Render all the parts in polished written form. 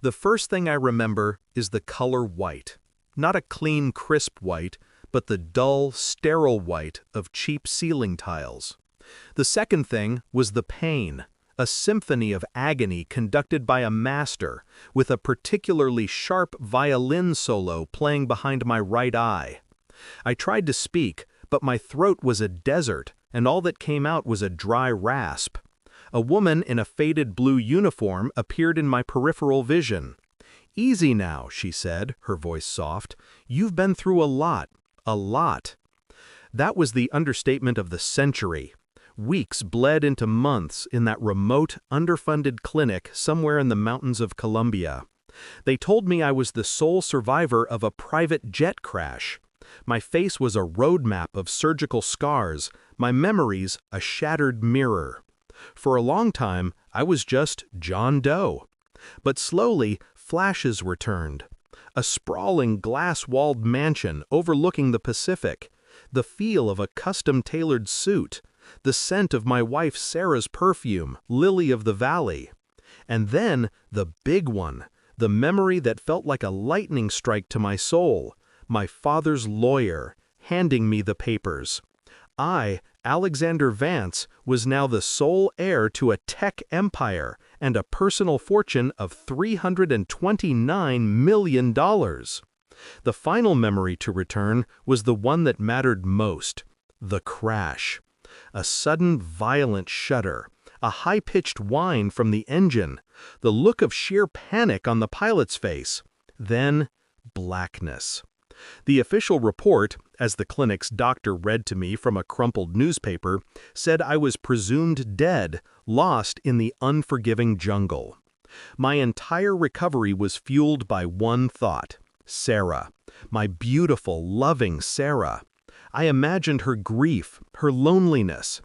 The first thing I remember is the color white. Not a clean, crisp white, but the dull, sterile white of cheap ceiling tiles. The second thing was the pain, a symphony of agony conducted by a master, with a particularly sharp violin solo playing behind my right eye. I tried to speak, but my throat was a desert, and all that came out was a dry rasp. A woman in a faded blue uniform appeared in my peripheral vision. "Easy now," she said, her voice soft. "You've been through a lot, a lot." That was the understatement of the century. Weeks bled into months in that remote, underfunded clinic somewhere in the mountains of Colombia. They told me I was the sole survivor of a private jet crash. My face was a roadmap of surgical scars, my memories a shattered mirror. For a long time, I was just John Doe. But slowly, flashes returned. A sprawling glass-walled mansion overlooking the Pacific, the feel of a custom-tailored suit, the scent of my wife Sarah's perfume, Lily of the Valley. And then, the big one, the memory that felt like a lightning strike to my soul, my father's lawyer, handing me the papers. I, Alexander Vance, was now the sole heir to a tech empire and a personal fortune of $329 million. The final memory to return was the one that mattered most, the crash. A sudden violent shudder, a high-pitched whine from the engine, the look of sheer panic on the pilot's face, then blackness. The official report, as the clinic's doctor read to me from a crumpled newspaper, said I was presumed dead, lost in the unforgiving jungle. My entire recovery was fueled by one thought: Sarah, my beautiful, loving Sarah. I imagined her grief, her loneliness.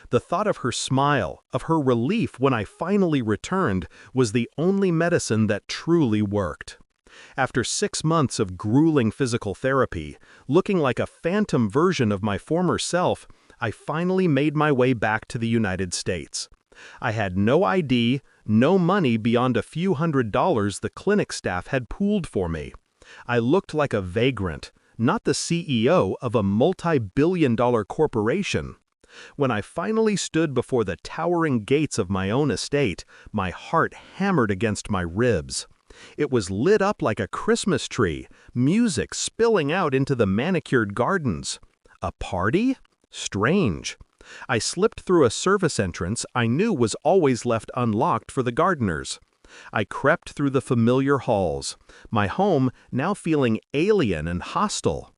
The thought of her smile, of her relief when I finally returned, was the only medicine that truly worked. After 6 months of grueling physical therapy, looking like a phantom version of my former self, I finally made my way back to the United States. I had no ID, no money beyond a few $100s the clinic staff had pooled for me. I looked like a vagrant, not the CEO of a multi-billion-dollar corporation. When I finally stood before the towering gates of my own estate, my heart hammered against my ribs. It was lit up like a Christmas tree, music spilling out into the manicured gardens. A party? Strange. I slipped through a service entrance I knew was always left unlocked for the gardeners. I crept through the familiar halls, my home now feeling alien and hostile.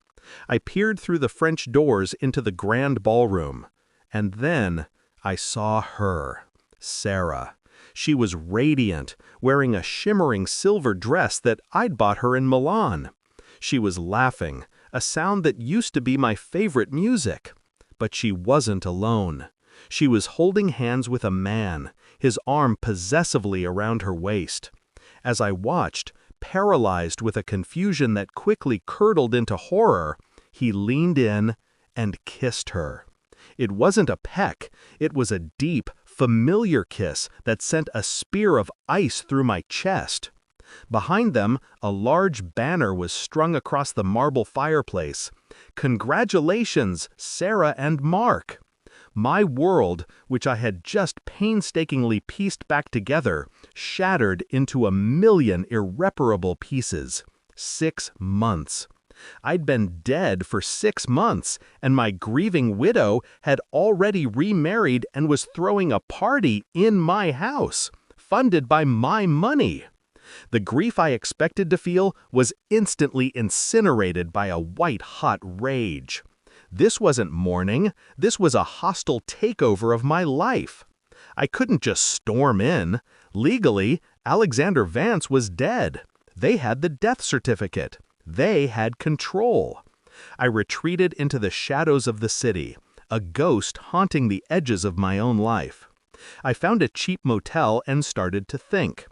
I peered through the French doors into the grand ballroom. And then I saw her, Sarah. She was radiant, wearing a shimmering silver dress that I'd bought her in Milan. She was laughing, a sound that used to be my favorite music. But she wasn't alone. She was holding hands with a man, his arm possessively around her waist. As I watched, paralyzed with a confusion that quickly curdled into horror, he leaned in and kissed her. It wasn't a peck, it was a deep, familiar kiss that sent a spear of ice through my chest. Behind them, a large banner was strung across the marble fireplace. "Congratulations, Sarah and Mark!" My world, which I had just painstakingly pieced back together, shattered into a million irreparable pieces. 6 months. I'd been dead for 6 months, and my grieving widow had already remarried and was throwing a party in my house, funded by my money. The grief I expected to feel was instantly incinerated by a white-hot rage. This wasn't mourning, this was a hostile takeover of my life. I couldn't just storm in. Legally, Alexander Vance was dead. They had the death certificate. They had control. I retreated into the shadows of the city, a ghost haunting the edges of my own life. I found a cheap motel and started to think.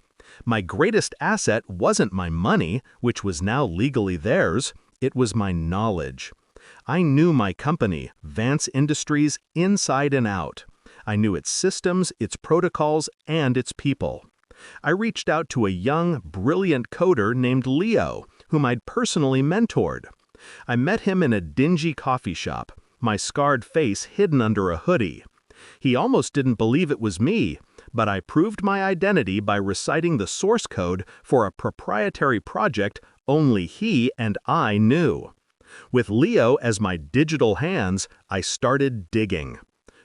My greatest asset wasn't my money, which was now legally theirs, it was my knowledge. I knew my company, Vance Industries, inside and out. I knew its systems, its protocols, and its people. I reached out to a young, brilliant coder named Leo, whom I'd personally mentored. I met him in a dingy coffee shop, my scarred face hidden under a hoodie. He almost didn't believe it was me, but I proved my identity by reciting the source code for a proprietary project only he and I knew. With Leo as my digital hands, I started digging.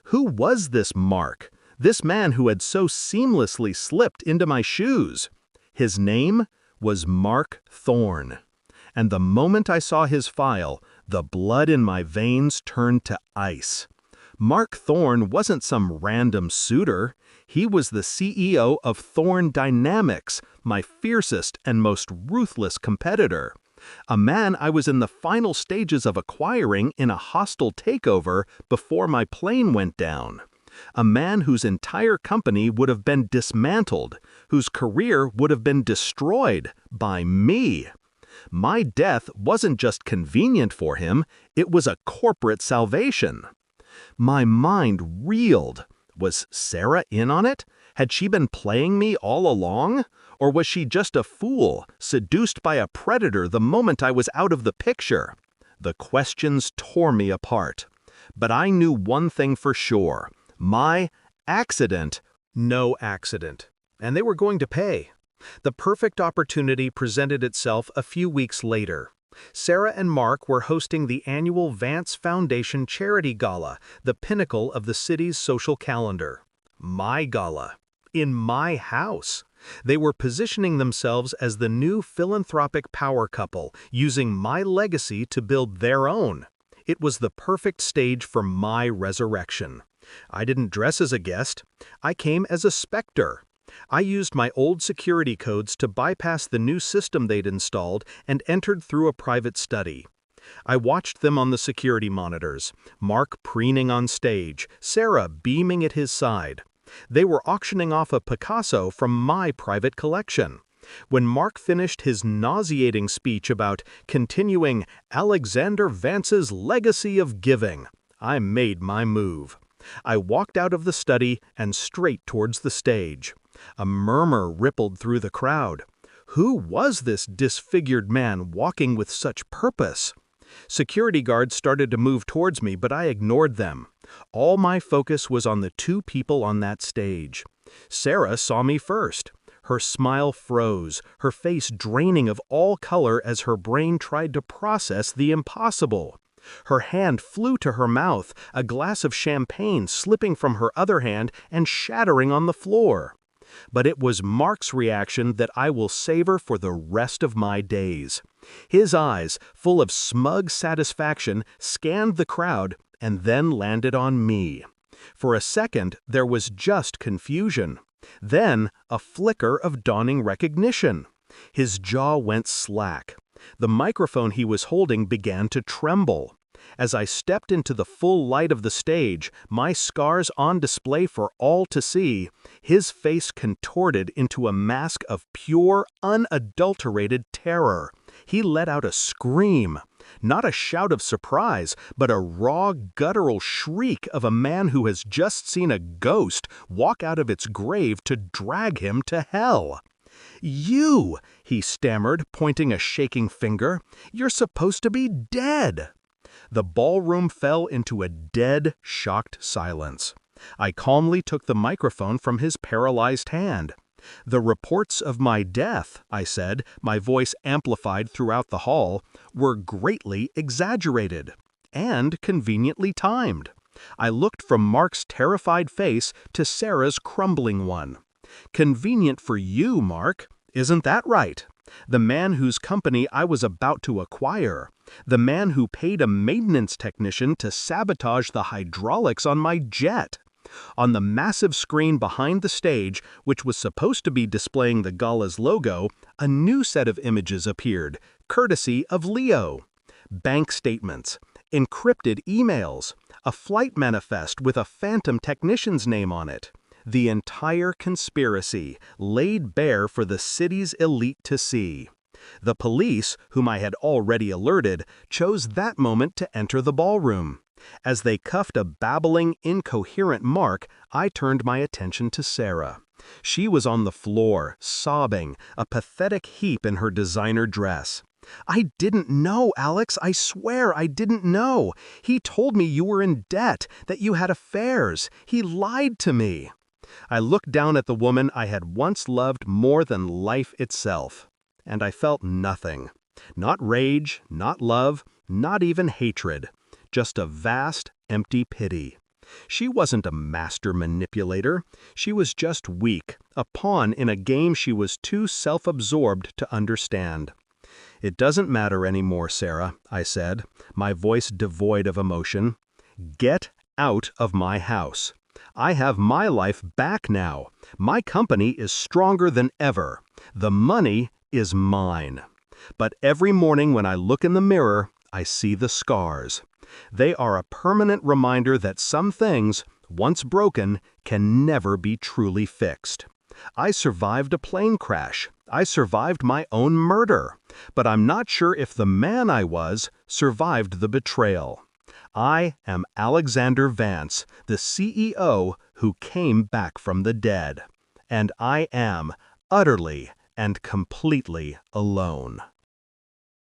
Who was this Mark? This man who had so seamlessly slipped into my shoes? His name was Mark Thorne. And the moment I saw his file, the blood in my veins turned to ice. Mark Thorne wasn't some random suitor. He was the CEO of Thorne Dynamics, my fiercest and most ruthless competitor. A man I was in the final stages of acquiring in a hostile takeover before my plane went down. A man whose entire company would have been dismantled, whose career would have been destroyed by me. My death wasn't just convenient for him, it was a corporate salvation. My mind reeled. Was Sarah in on it? Had she been playing me all along? Or was she just a fool, seduced by a predator the moment I was out of the picture? The questions tore me apart. But I knew one thing for sure. My accident, no accident. And they were going to pay. The perfect opportunity presented itself a few weeks later. Sarah and Mark were hosting the annual Vance Foundation Charity Gala, the pinnacle of the city's social calendar. My gala. In my house. They were positioning themselves as the new philanthropic power couple, using my legacy to build their own. It was the perfect stage for my resurrection. I didn't dress as a guest. I came as a specter. I used my old security codes to bypass the new system they'd installed and entered through a private study. I watched them on the security monitors, Mark preening on stage, Sarah beaming at his side. They were auctioning off a Picasso from my private collection. When Mark finished his nauseating speech about continuing Alexander Vance's legacy of giving, I made my move. I walked out of the study and straight towards the stage. A murmur rippled through the crowd. Who was this disfigured man walking with such purpose? Security guards started to move towards me, but I ignored them. All my focus was on the two people on that stage. Sarah saw me first. Her smile froze, her face draining of all color as her brain tried to process the impossible. Her hand flew to her mouth, a glass of champagne slipping from her other hand and shattering on the floor. But it was Mark's reaction that I will savor for the rest of my days. His eyes, full of smug satisfaction, scanned the crowd and then landed on me. For a second, there was just confusion. Then, a flicker of dawning recognition. His jaw went slack. The microphone he was holding began to tremble. As I stepped into the full light of the stage, my scars on display for all to see, his face contorted into a mask of pure, unadulterated terror. He let out a scream. Not a shout of surprise, but a raw, guttural shriek of a man who has just seen a ghost walk out of its grave to drag him to hell. "You!" he stammered, pointing a shaking finger. "You're supposed to be dead!" The ballroom fell into a dead, shocked silence. I calmly took the microphone from his paralyzed hand. "The reports of my death," I said, my voice amplified throughout the hall, "were greatly exaggerated and conveniently timed." I looked from Mark's terrified face to Sarah's crumbling one. "Convenient for you, Mark. Isn't that right? The man whose company I was about to acquire. The man who paid a maintenance technician to sabotage the hydraulics on my jet." On the massive screen behind the stage, which was supposed to be displaying the gala's logo, a new set of images appeared, courtesy of Leo. Bank statements, encrypted emails, a flight manifest with a phantom technician's name on it. The entire conspiracy laid bare for the city's elite to see. The police, whom I had already alerted, chose that moment to enter the ballroom. As they cuffed a babbling, incoherent Mark, I turned my attention to Sarah. She was on the floor, sobbing, a pathetic heap in her designer dress. "I didn't know, Alex, I swear I didn't know. He told me you were in debt, that you had affairs. He lied to me." I looked down at the woman I had once loved more than life itself, and I felt nothing. Not rage, not love, not even hatred. Just a vast, empty pity. She wasn't a master manipulator. She was just weak, a pawn in a game she was too self-absorbed to understand. "It doesn't matter anymore, Sarah," I said, my voice devoid of emotion. "Get out of my house. I have my life back now. My company is stronger than ever. The money is mine. But every morning when I look in the mirror, I see the scars. They are a permanent reminder that some things, once broken, can never be truly fixed. I survived a plane crash. I survived my own murder. But I'm not sure if the man I was survived the betrayal. I am Alexander Vance, the CEO who came back from the dead. And I am utterly and completely alone."